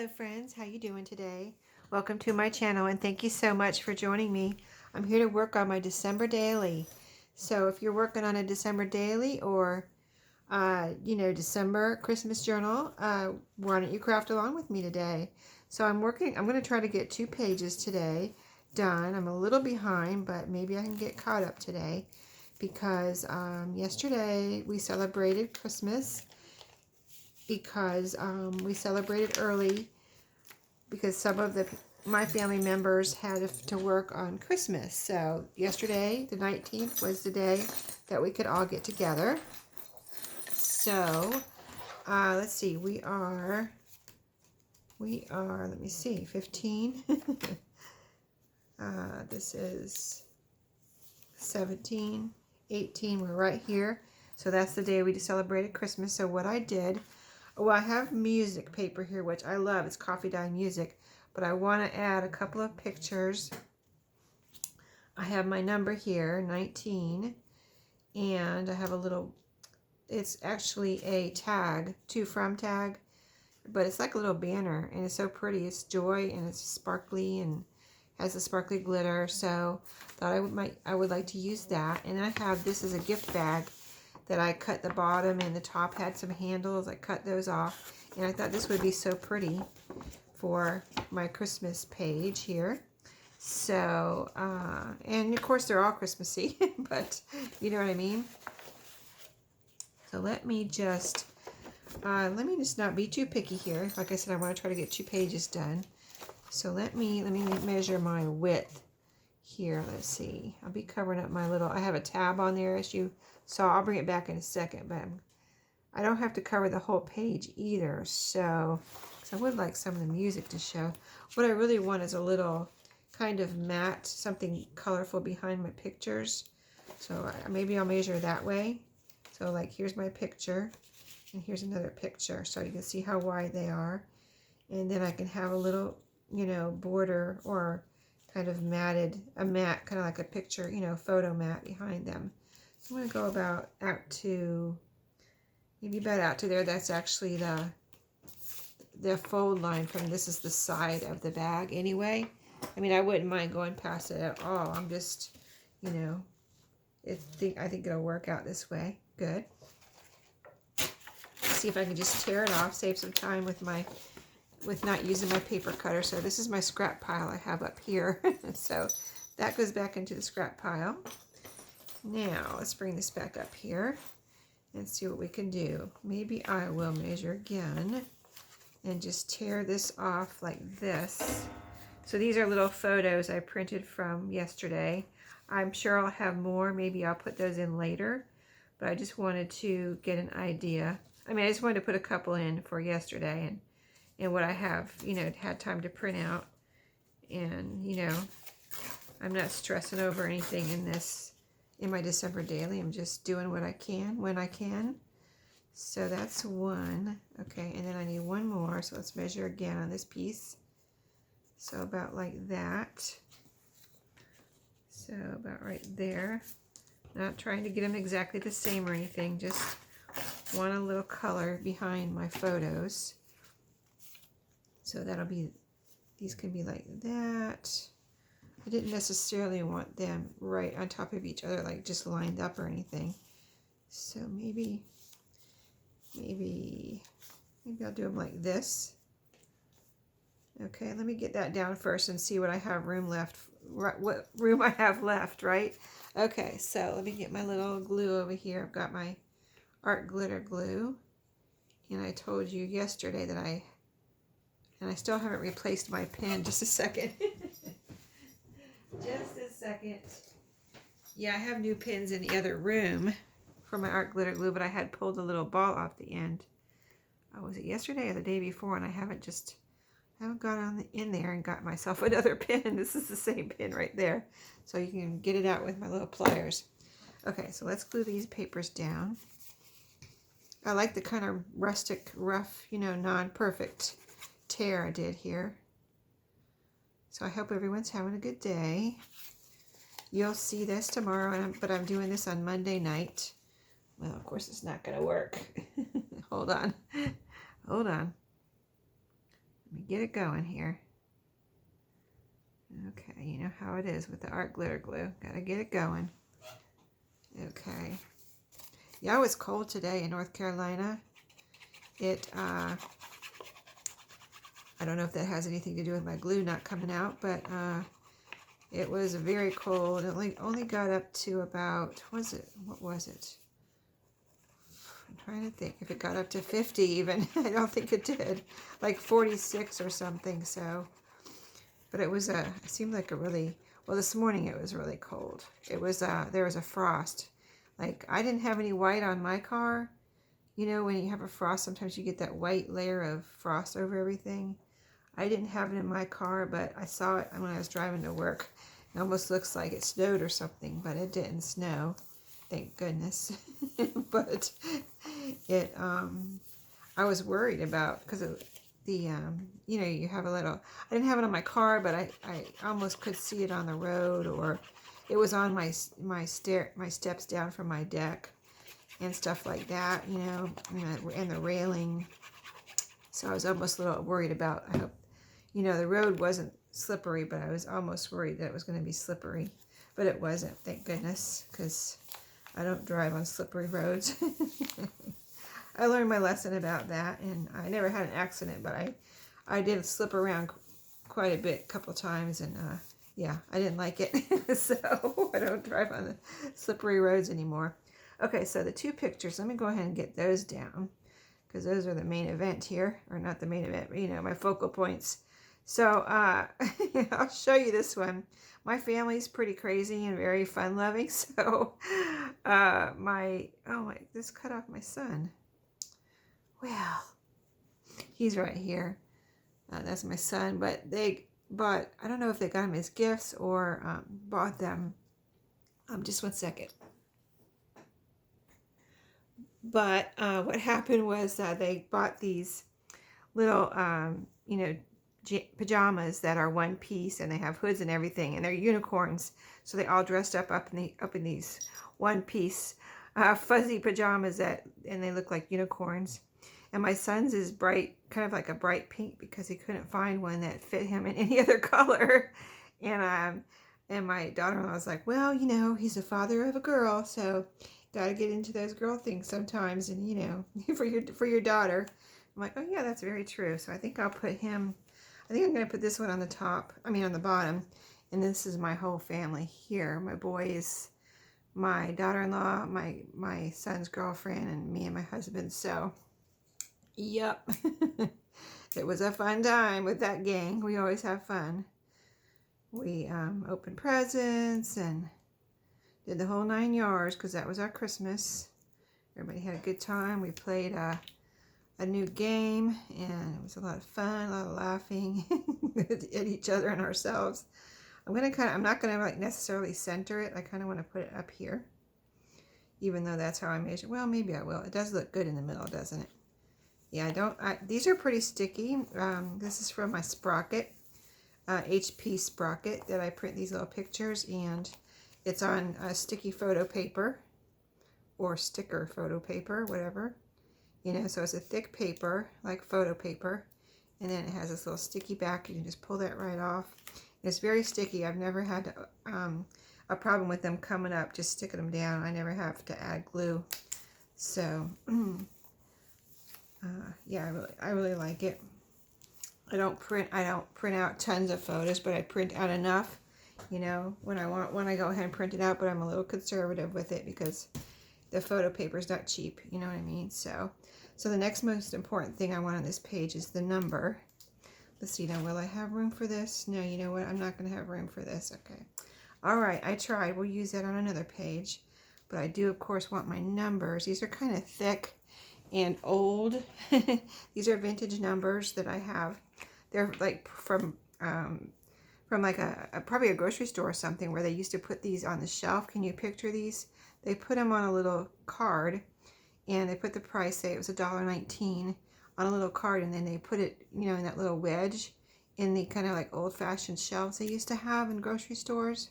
Hello friends, how you doing today? Welcome to my channel and thank you so much for joining me. I'm here to work on my December daily. So if you're working on a December daily or December Christmas journal, why don't you craft along with me today? So I'm going to try to get 2 pages today done. I'm a little behind, but maybe I can get caught up today because yesterday we celebrated Christmas because we celebrated early because some of my family members had to work on Christmas. So yesterday, the 19th, was the day that we could all get together. So let's see, we are, let me see, 15. This is 17, 18, we're right here. So that's the day we celebrated Christmas. So what I did, well, I have music paper here, which I love. It's coffee dye music. But I want to add a couple of pictures. I have my number here, 19. And I have a little, it's actually a tag, to from tag. But it's like a little banner. And it's so pretty. It's joy and it's sparkly and has a sparkly glitter. So thought I would like to use that. And I have this as a gift bag that I cut the bottom and the top had some handles. I cut those off and I thought this would be so pretty for my Christmas page here. So and of course they're all Christmassy, but you know what I mean. So let me just not be too picky here. Like I said, I want to try to get 2 pages done. So let me measure my width here. Let's see, I'll be covering up my little, I have a tab on there as you saw. I'll bring it back in a second, but I don't have to cover the whole page either. So I would like some of the music to show. What I really want is a little kind of matte, something colorful behind my pictures. So maybe I'll measure that way. So like here's my picture and here's another picture. So you can see how wide they are. And then I can have a little, border or kind of matted, a matte, kind of like a picture, photo mat behind them. I'm going to go about out to, maybe about out to there. That's actually the fold line from, this is the side of the bag anyway. I mean, I wouldn't mind going past it at all. I'm just, I think it'll work out this way. Good. See if I can just tear it off, save some time with not using my paper cutter. So this is my scrap pile I have up here. So that goes back into the scrap pile. Now let's bring this back up here and see what we can do. Maybe I will measure again and just tear this off like this. So these are little photos I printed from yesterday. I'm sure I'll have more. Maybe I'll put those in later, but I just wanted to get an idea. I mean, I just wanted to put a couple in for yesterday and what I have, had time to print out. And, I'm not stressing over anything in my December daily. I'm just doing what I can when I can. So that's one. Okay, and then I need one more. So let's measure again on this piece. So about like that. So about right there. Not trying to get them exactly the same or anything. Just want a little color behind my photos. So that'll be, these can be like that. I didn't necessarily want them right on top of each other, like just lined up or anything. So maybe I'll do them like this. Okay, let me get that down first and see what I have what room I have left, right? Okay, so let me get my little glue over here. I've got my art glitter glue. And I told you yesterday that I still haven't replaced my pen. Just a second. Just a second. Yeah, I have new pins in the other room for my art glitter glue, but I had pulled a little ball off the end. Was it yesterday or the day before? And I haven't gone in there and got myself another pin. This is the same pin right there. So you can get it out with my little pliers. Okay, so let's glue these papers down. I like the kind of rustic, rough, non-perfect tear I did here. So I hope everyone's having a good day. You'll see this tomorrow, but I'm doing this on Monday night. Well, of course, it's not going to work. Hold on. Let me get it going here. Okay, you know how it is with the art glitter glue. Gotta get it going. Okay. Yeah, it was cold today in North Carolina. I don't know if that has anything to do with my glue not coming out, but it was very cold. It only got up to about, what was it? I'm trying to think if it got up to 50 even. I don't think it did. Like 46 or something, so. But it seemed like well, this morning it was really cold. There was a frost. Like, I didn't have any white on my car. You know, when you have a frost, sometimes you get that white layer of frost over everything. I didn't have it in my car, but I saw it when I was driving to work. It almost looks like it snowed or something, but it didn't snow. Thank goodness. But I was worried about, because you know, you have I didn't have it on my car, but I almost could see it on the road, or it was on my steps down from my deck and stuff like that, you know, and the railing. So I was almost a little worried about, I hope, you know, the road wasn't slippery, but I was almost worried that it was going to be slippery, but it wasn't, thank goodness, because I don't drive on slippery roads. I learned my lesson about that, and I never had an accident, but I did slip around quite a bit, a couple times, and yeah, I didn't like it. So I don't drive on the slippery roads anymore. Okay, so the two pictures, let me go ahead and get those down, because those are the main event here, or not the main event, but, you know, my focal points. So I'll show you this one. My family's pretty crazy and very fun-loving, so this cut off my son. Well, he's right here. That's my son, but I don't know if they got him as gifts or bought them. Just one second. But what happened was they bought these little, you know, pajamas that are one piece, and they have hoods and everything, and they're unicorns. So they all dressed up in these one piece fuzzy pajamas and they look like unicorns. And my son's is bright, kind of like a bright pink, because he couldn't find one that fit him in any other color. And my daughter-in-law was like, well, you know, he's the father of a girl, so got to get into those girl things sometimes, and, you know, for your daughter. I'm like, oh yeah, that's very true. So I think I'm going to put this one on the top, on the bottom. And this is my whole family here. My boys, my daughter-in-law, my son's girlfriend, and me and my husband. So, yep. It was a fun time with that gang. We always have fun. We opened presents and did the whole 9 yards, because that was our Christmas. Everybody had a good time. We played a new game, and it was a lot of fun, a lot of laughing at each other and ourselves. I'm not gonna like necessarily center it. I kind of want to put it up here, even though that's how I measure. Well, maybe I will. It does look good in the middle, doesn't it? Yeah, these are pretty sticky. This is from my Sprocket, HP Sprocket, that I print these little pictures, and it's on sticky photo paper, or sticker photo paper, whatever. You know, so it's a thick paper, like photo paper, and then it has this little sticky back. You can just pull that right off. It's very sticky. I've never had a problem with them coming up, just sticking them down. I never have to add glue. So, yeah, I really like it. I don't print out tons of photos, but I print out enough, you know, when I go ahead and print it out, but I'm a little conservative with it, because the photo paper is not cheap, you know what I mean? So the next most important thing I want on this page is the number. Let's see, now will I have room for this? No, you know what? I'm not going to have room for this. Okay. All right, I tried. We'll use that on another page. But I do, of course, want my numbers. These are kind of thick and old. These are vintage numbers that I have. They're like from like probably a grocery store or something, where they used to put these on the shelf. Can you picture these? They put them on a little card, and they put the price, say it was $1.19, on a little card, and then they put it, you know, in that little wedge in the kind of like old-fashioned shelves they used to have in grocery stores.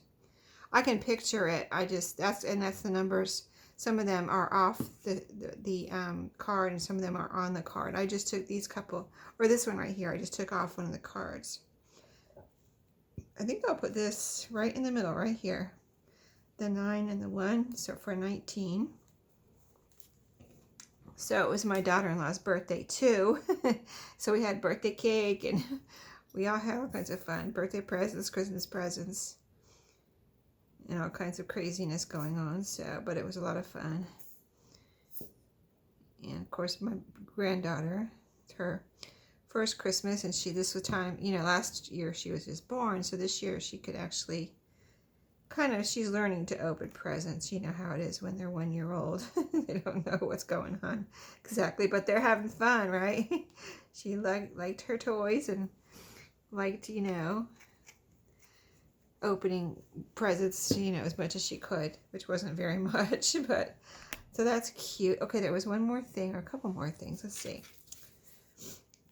I can picture it. That's the numbers. Some of them are off the card, and some of them are on the card. I just took these couple, or this one right here, I just took off one of the cards. I think I'll put this right in the middle, right here. The 9 and the 1, so for 19. So it was my daughter-in-law's birthday too. So we had birthday cake, and we all had all kinds of fun. Birthday presents, Christmas presents, and all kinds of craziness going on. So, but it was a lot of fun. And of course, my granddaughter, it's her first Christmas, and this was time, you know, last year she was just born, so this year she could actually she's learning to open presents. You know how it is when they're 1 year old. They don't know what's going on exactly, but they're having fun, right? She liked her toys and liked, you know, opening presents, you know, as much as she could, which wasn't very much, but so that's cute. Okay, there was one more thing, or a couple more things. Let's see.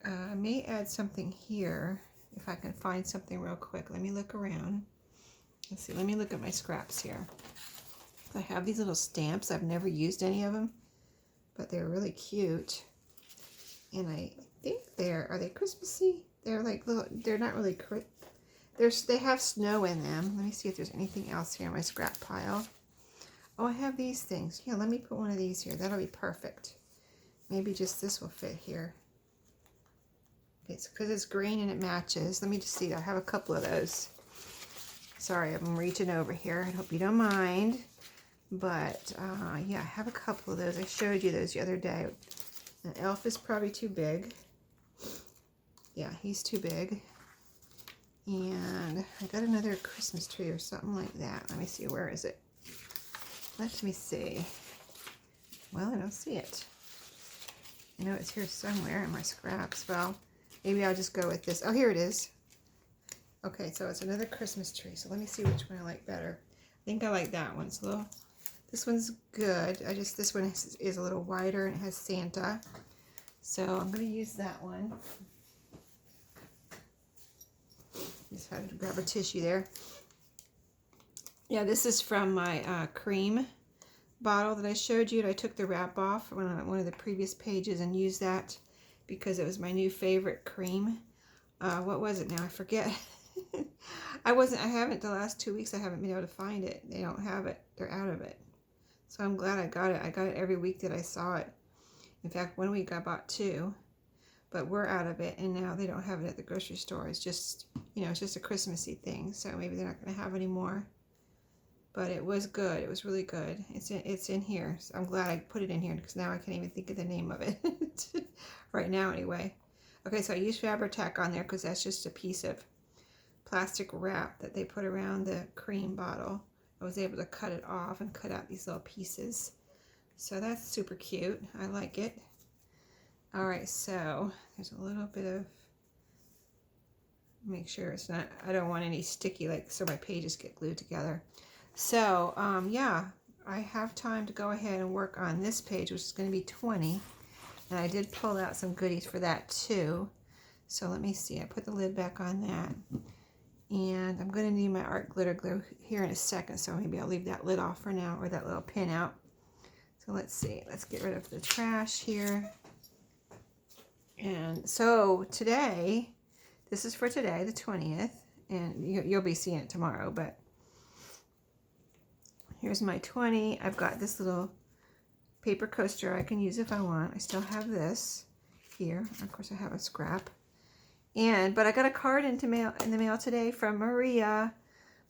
I may add something here if I can find something real quick. Let me look around. Let's see, let me look at my scraps here. I have these little stamps. I've never used any of them, but they're really cute. And I think are they Christmassy? They're like little, they're not really, they have snow in them. Let me see if there's anything else here in my scrap pile. Oh, I have these things. Yeah, let me put one of these here. That'll be perfect. Maybe just this will fit here. It's because it's green and it matches. Let me just see. I have a couple of those. Sorry, I'm reaching over here. I hope you don't mind. But, yeah, I have a couple of those. I showed you those the other day. The elf is probably too big. Yeah, he's too big. And I got another Christmas tree or something like that. Let me see. Where is it? Let me see. Well, I don't see it. I know it's here somewhere in my scraps. Well, maybe I'll just go with this. Oh, here it is. Okay, so it's another Christmas tree. So let me see which one I like better. I think I like that one. So this one's good. This one is a little wider and it has Santa. So I'm going to use that one. Just had to grab a tissue there. Yeah, this is from my cream bottle that I showed you. I took the wrap off on one of the previous pages and used that because it was my new favorite cream. What was it now? I forget. The last 2 weeks I haven't been able to find it. They don't have it. They're out of it. So I'm glad I got it. I got it every week that I saw it. In fact, one week I bought 2, but we're out of it, and now they don't have it at the grocery store. It's just, you know, it's just a Christmassy thing, so maybe they're not going to have any more. But it was good. It was really good. It's in here. So I'm glad I put it in here because now I can't even think of the name of it. Right now, anyway. Okay, so I used Fabri-Tac on there because that's just a piece of plastic wrap that they put around the cream bottle. I was able to cut it off and cut out these little pieces. So that's super cute. I like it. Alright, so there's a little bit of, make sure it's not, I don't want any sticky, like, so my pages get glued together. So, yeah, I have time to go ahead and work on this page, which is going to be 20. And I did pull out some goodies for that too. So let me see. I put the lid back on that. And I'm going to need my art glitter glue here in a second. So maybe I'll leave that lid off for now, or that little pin out. So let's see. Let's get rid of the trash here. And so today, this is for today, the 20th. And you'll be seeing it tomorrow. But here's my 20. I've got this little paper coaster I can use if I want. I still have this here. Of course, I have a scrap. But I got a card in the mail today from Maria,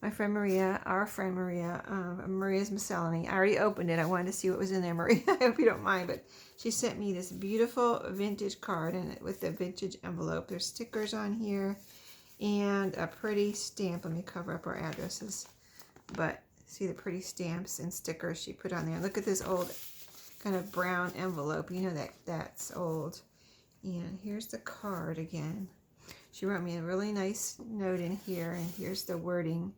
my friend Maria, our friend Maria, Maria's Miscellany. I already opened it. I wanted to see what was in there, Maria. I hope you don't mind, but she sent me this beautiful vintage card with a vintage envelope. There's stickers on here and a pretty stamp. Let me cover up our addresses. But see the pretty stamps and stickers she put on there. Look at this old kind of brown envelope. You know that's old. And here's the card again. She wrote me a really nice note in here, and here's the wording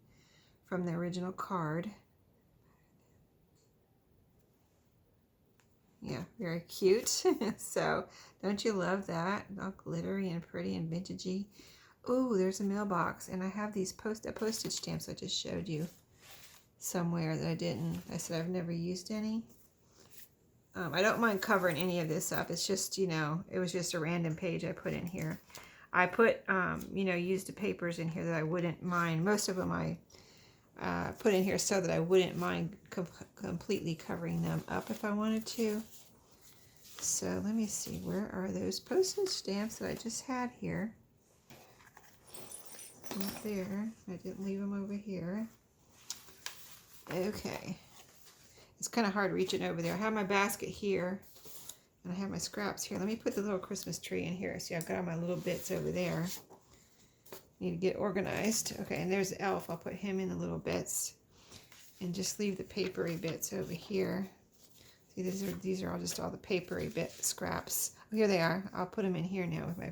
from the original card. Yeah, very cute. So, don't you love that? All glittery and pretty and vintagey. Oh, there's a mailbox, and I have these postage stamps I just showed you somewhere that I didn't. I said I've never used any. I don't mind covering any of this up. It's just, you know, it was just a random page I put in here. I put, you know, used papers in here that I wouldn't mind. Most of them I put in here so that I wouldn't mind completely covering them up if I wanted to. So let me see, where are those postage stamps that I just had here? Not there. I didn't leave them over here. Okay. It's kind of hard reaching over there. I have my basket here, and I have my scraps here. Let me put the little Christmas tree in here. See, I've got all my little bits over there. Need to get organized. Okay, and there's the elf. I'll put him in the little bits, and just leave the papery bits over here. See, these are all just all the papery bit scraps. Oh, here they are. I'll put them in here now with my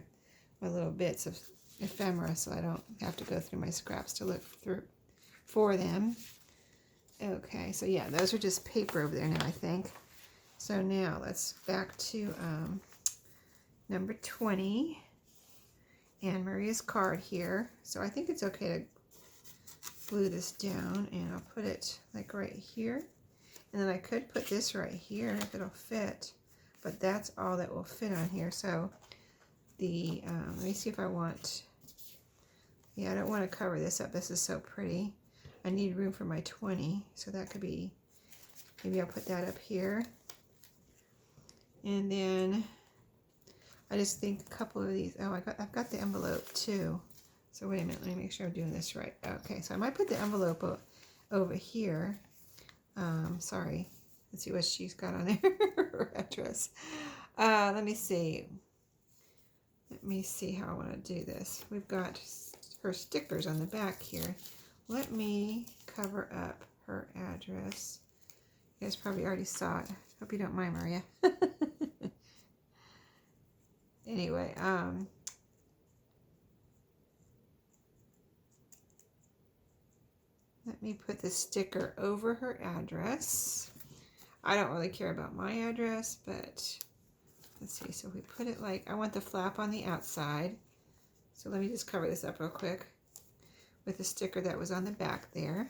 little bits of ephemera, so I don't have to go through my scraps to look through for them. Okay, so yeah, those are just paper over there now, I think. So now let's back to number 20, Anne Maria's card here. So I think it's okay to glue this down, and I'll put it like right here. And then I could put this right here if it'll fit, but that's all that will fit on here. So the, let me see if I want, yeah, I don't want to cover this up. This is so pretty. I need room for my 20, so that could be, maybe I'll put that up here. And then I just think a couple of these, oh, I've got the envelope too. So wait a minute, let me make sure I'm doing this right. Okay, so I might put the envelope over here. Sorry, let's see what she's got on there, her address. Let me see how I want to do this. We've got her stickers on the back here. Let me cover up her address. You guys probably already saw it. Hope you don't mind, Maria. Anyway, let me put the sticker over her address. I don't really care about my address, but let's see. So we put it like, I want the flap on the outside. So let me just cover this up real quick with the sticker that was on the back there.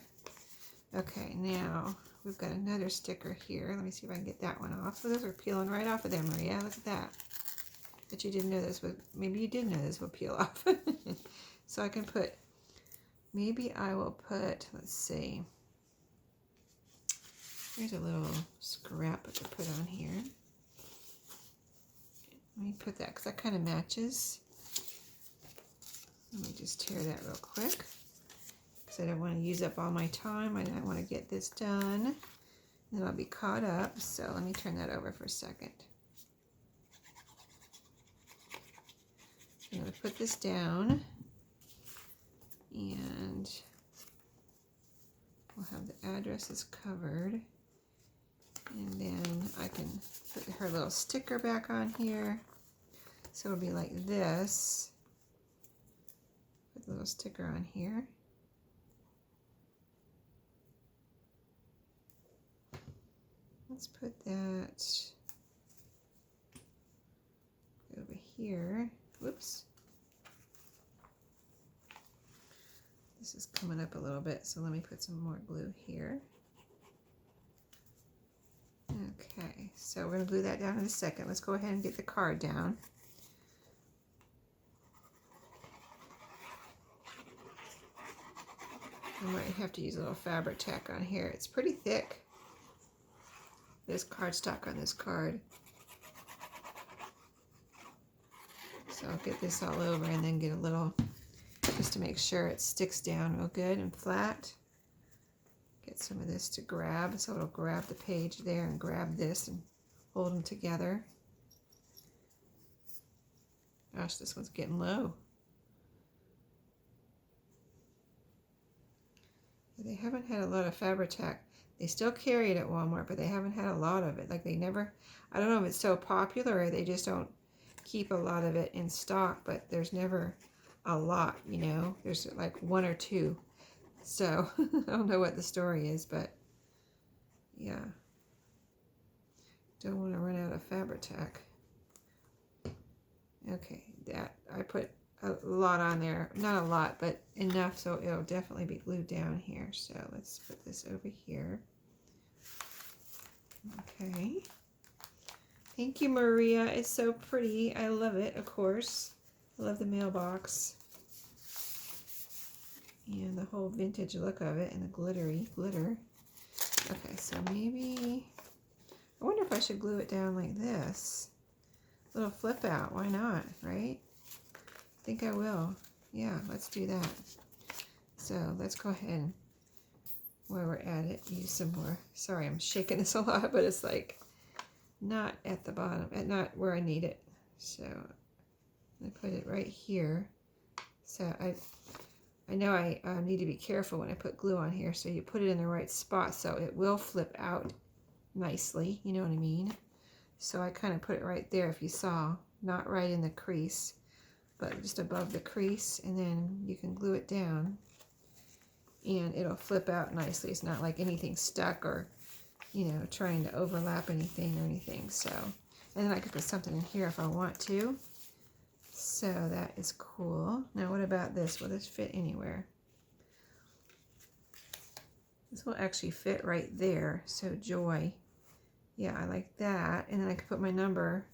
Okay, now we've got another sticker here. Let me see if I can get that one off. So those are peeling right off of there, Maria. Look at that. But you didn't know this would, maybe you did know this would peel off. So I can put, maybe I will put, let's see. Here's a little scrap I could put on here. Let me put that, because that kind of matches. Let me just tear that real quick, because I don't want to use up all my time. I want to get this done, and then I'll be caught up. So let me turn that over for a second. I'm going to put this down, and we'll have the addresses covered. And then I can put her little sticker back on here. So it'll be like this. Put the little sticker on here. Let's put that over here. Whoops. This is coming up a little bit, so let me put some more glue here. Okay, so we're going to glue that down in a second. Let's go ahead and get the card down. I might have to use a little fabric tack on here. It's pretty thick. There's cardstock on this card. So I'll get this all over and then get a little, just to make sure it sticks down real good and flat. Get some of this to grab, so it'll grab the page there and grab this and hold them together. Gosh, this one's getting low. They haven't had a lot of Fabri-Tac. They still carry it at Walmart, but they haven't had a lot of it. Like they never, I don't know if it's so popular or they just don't keep a lot of it in stock, but there's never a lot, you know. There's like one or two. So I don't know what the story is, but yeah. Don't want to run out of Fabri-Tac. Okay, that I put a lot on there. Not a lot, but enough so it'll definitely be glued down here. So let's put this over here. Okay. Thank you, Maria. It's so pretty. I love it, of course. I love the mailbox. And the whole vintage look of it and the glittery glitter. Okay, so maybe... I wonder if I should glue it down like this. A little flip out. Why not, right? I think I will. Yeah, let's do that. So let's go ahead and, while we're at it, use some more. Sorry, I'm shaking this a lot, but it's like not at the bottom, not where I need it. So I put it right here. So I know I need to be careful when I put glue on here. So you put it in the right spot so it will flip out nicely. You know what I mean? So I kind of put it right there, if you saw, not right in the crease, but just above the crease, and then you can glue it down and it'll flip out nicely. It's not like anything stuck or, you know, trying to overlap anything or anything. So, and then I could put something in here if I want to. So that is cool. Now what about this? Will this fit anywhere? This will actually fit right there. So joy. Yeah, I like that. And then I could put my number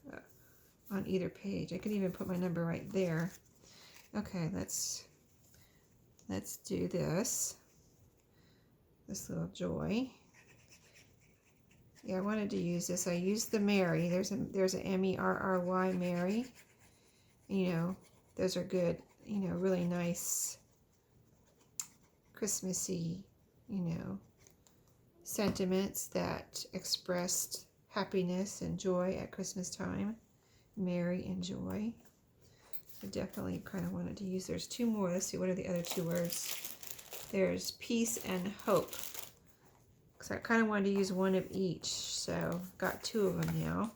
on either page. I could even put my number right there. Okay, let's do this. This little joy. Yeah, I wanted to use this. I used the Mary. There's a M-E-R-R-Y, Mary. You know, those are good. You know, really nice Christmassy, you know, sentiments that expressed happiness and joy at Christmas time. Merry and joy. I definitely kind of wanted to use. There's two more. Let's see, what are the other two words? There's peace and hope. Because I kind of wanted to use one of each, so got two of them now.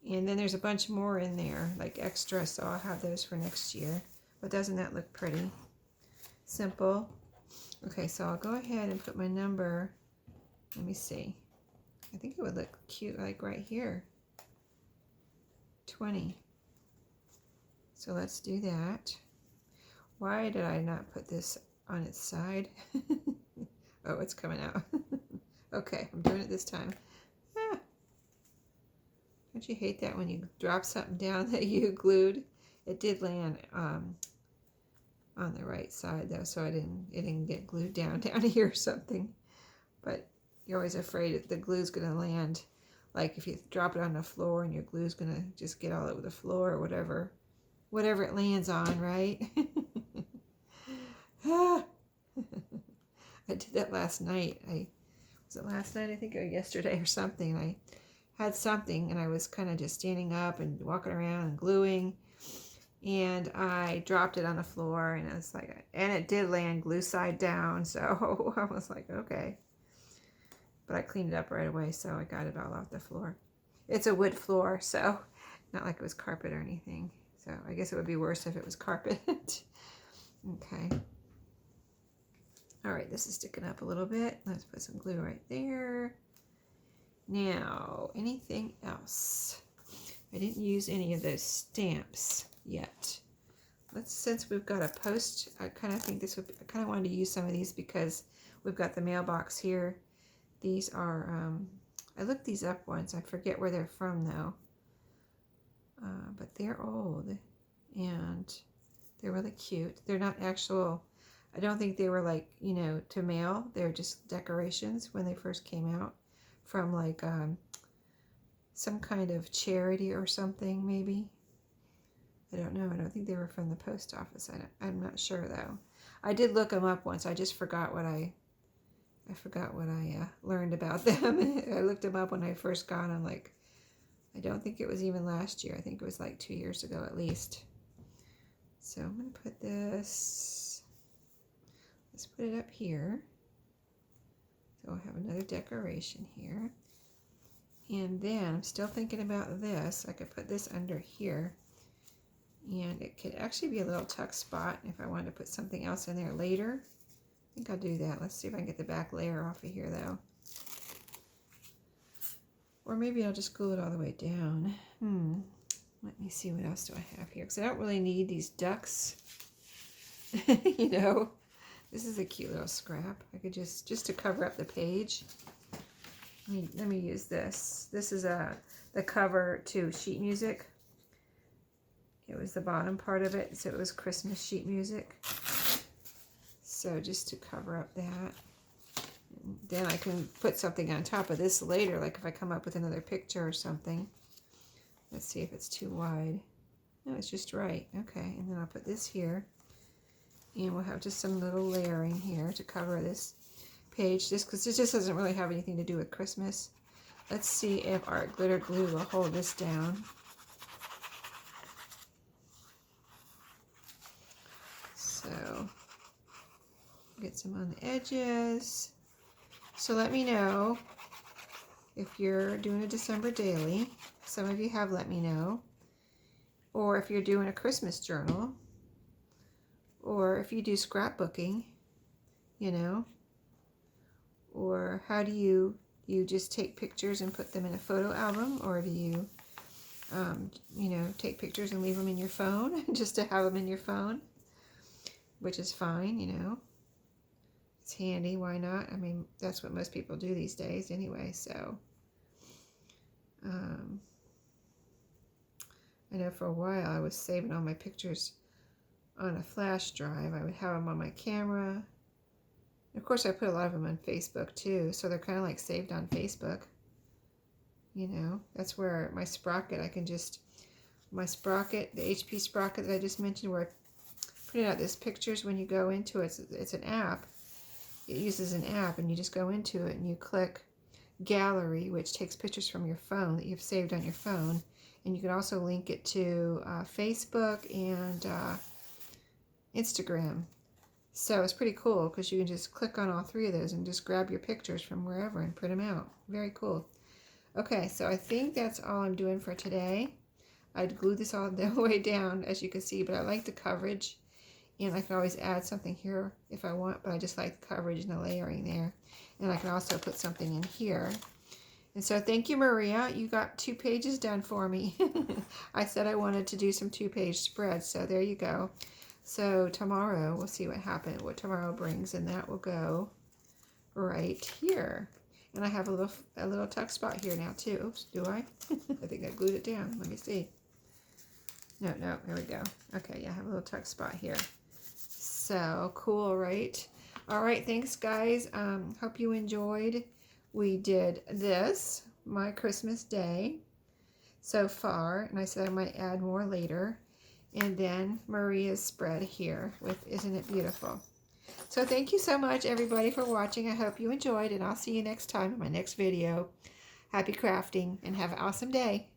And then there's a bunch more in there, like extra, so I'll have those for next year. But doesn't that look pretty? Simple. Okay, so I'll go ahead and put my number. Let me see. I think it would look cute, like right here. 20. So let's do that. Why did I not put this on its side? Oh, it's coming out. Okay, I'm doing it this time. Ah. Don't you hate that when you drop something down that you glued? It did land on the right side though, so it didn't get glued down here or something. But you're always afraid that the glue's gonna land, like if you drop it on the floor and your glue's gonna just get all over the floor or whatever it lands on, right? Ah. I did that last night. Was it last night? I think, or yesterday or something. I had something and I was kind of just standing up and walking around and gluing, and I dropped it on the floor, and I was like, and it did land glue side down, so I was like, okay. But I cleaned it up right away, so I got it all off the floor. It's a wood floor, so not like it was carpet or anything. So I guess it would be worse if it was carpet. Okay. All right, this is sticking up a little bit. Let's put some glue right there. Now, anything else? I didn't use any of those stamps yet. Since we've got a post, I kind of think this would be, I kind of wanted to use some of these because we've got the mailbox here. These are, I looked these up once. I forget where they're from though. But they're old and they're really cute. They're not actual, I don't think they were like, you know, to mail. They're just decorations when they first came out from like some kind of charity or something maybe. I don't know. I don't think they were from the post office. I'm not sure though. I did look them up once. I just forgot what I learned about them. I looked them up when I first got them. Like, I don't think it was even last year. I think it was like 2 years ago at least. So I'm going to put this, let's put it up here. So I'll have another decoration here. And then I'm still thinking about this. I could put this under here. And it could actually be a little tuck spot if I wanted to put something else in there later. I think I'll do that. Let's see if I can get the back layer off of here though. Or maybe I'll just glue it all the way down. Let me see, what else do I have here? Because I don't really need these ducks. You know, this is a cute little scrap. I could just to cover up the page. let me use this. This is the cover to sheet music. It was the bottom part of it, so it was Christmas sheet music. So just to cover up that. And then I can put something on top of this later, like if I come up with another picture or something. Let's see if it's too wide. No, it's just right. Okay, and then I'll put this here. And we'll have just some little layering here to cover this page, just because this just doesn't really have anything to do with Christmas. Let's see if our glitter glue will hold this down. So, get some on the edges. So let me know if you're doing a December daily. Some of you have let me know. Or if you're doing a Christmas journal. Or if you do scrapbooking, you know. Or how do you just take pictures and put them in a photo album? Or do you, you know, take pictures and leave them in your phone just to have them in your phone? Which is fine, you know. It's handy, why not? I mean, that's what most people do these days anyway, so. I know for a while I was saving all my pictures on a flash drive. I would have them on my camera. Of course, I put a lot of them on Facebook too, so they're kind of like saved on Facebook. You know, that's where my sprocket, I can just, my sprocket, the HP sprocket that I just mentioned, where I printed out this pictures when you go into it, it's an app. It uses an app, and you just go into it and you click Gallery, which takes pictures from your phone that you've saved on your phone. And you can also link it to Facebook and Instagram. So it's pretty cool because you can just click on all three of those and just grab your pictures from wherever and print them out. Very cool. Okay, so I think that's all I'm doing for today. I'd glue this all the way down, as you can see, but I like the coverage. And I can always add something here if I want, but I just like the coverage and the layering there. And I can also put something in here. And so thank you, Maria. You got 2 pages done for me. I said I wanted to do some 2-page spreads, so there you go. So tomorrow, we'll see what happens, what tomorrow brings, and that will go right here. And I have a little tuck spot here now too. Oops, do I? I think I glued it down. Let me see. No, there we go. Okay, yeah, I have a little tuck spot here. So cool, right? All right, thanks, guys. Hope you enjoyed. We did this, my Christmas day, so far, and I said I might add more later. And then Maria's spread here with Isn't It Beautiful? So thank you so much, everybody, for watching. I hope you enjoyed, and I'll see you next time in my next video. Happy crafting, and have an awesome day.